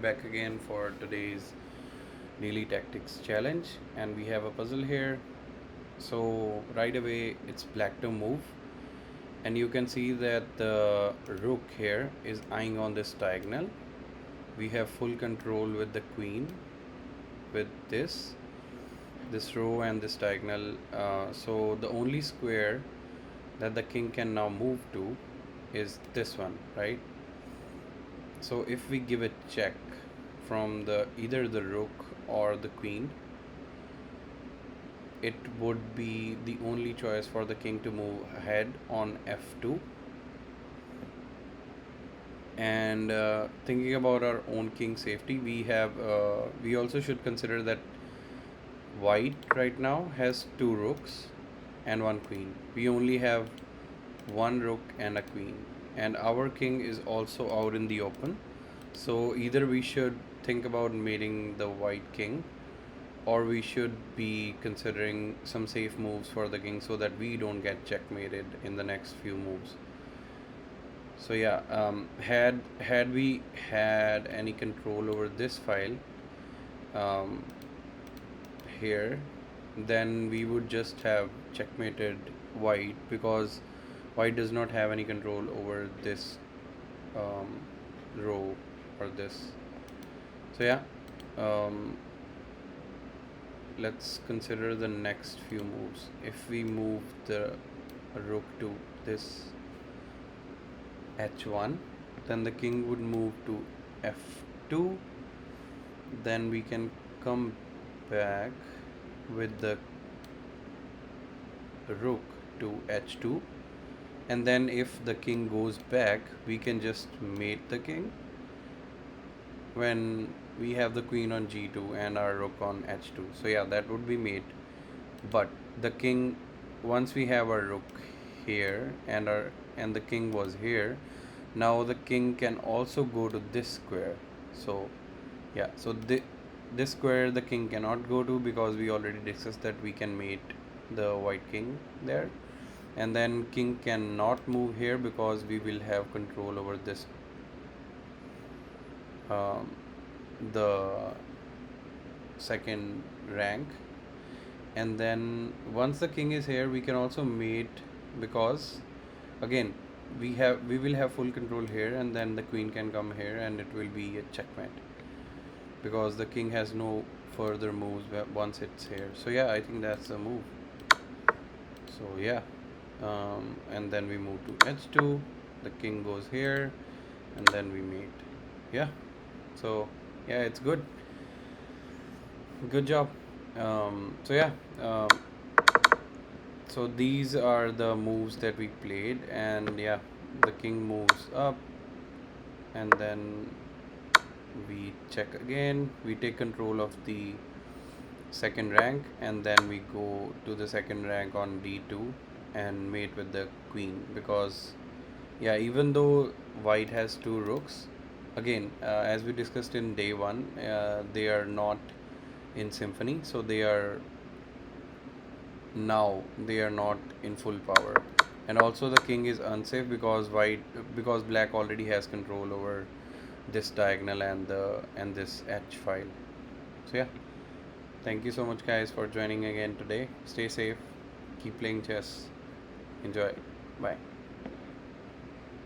Back again for today's daily tactics challenge, and we have a puzzle here. So right away it's black to move, and you can see that the rook here is eyeing on this diagonal. We have full control with the queen with this row and this diagonal. So the only square that the king can now move to is this one, right? So if we give a check from the either the rook or the queen, it would be the only choice for the king to move ahead on f2. And thinking about our own king safety, we also should consider that white right now has two rooks and one queen. We only have one rook and a queen, and our king is also out in the open. So either we should think about mating the white king, or we should be considering some safe moves for the king so that we don't get checkmated in the next few moves. So yeah, had we had any control over this file um, here, then we would just have checkmated white, because white does not have any control over this um, row or this. So yeah, let's consider the next few moves. If we move the rook to this h1, then the king would move to f2. Then we can come back with the rook to h2, and then if the king goes back, we can just mate the king when we have the queen on g2 and our rook on h2. So yeah, that would be mate. But the king, once we have our rook here and the king was here, now the king can also go to this square. So yeah, so this square the king cannot go to, because we already discussed that we can mate the white king there. And then king cannot move here because we will have control over this the second rank. And then once the king is here, we can also mate, because again we will have full control here, and then the queen can come here and it will be a checkmate, because the king has no further moves once it's here. So yeah, I think that's a move. So yeah, and then we move to h2, the king goes here, and then we mate. Yeah, so yeah, it's good job. So yeah, so these are the moves that we played. And yeah, the king moves up, and then we check again, we take control of the second rank, and then we go to the second rank on d2 and mate with the queen. Because yeah, even though white has two rooks, again, as we discussed in day one, they are not in symphony, so they are not in full power. And also the king is unsafe because black already has control over this diagonal and this h file. So yeah, thank you so much guys for joining again today. Stay safe, keep playing chess, enjoy, bye.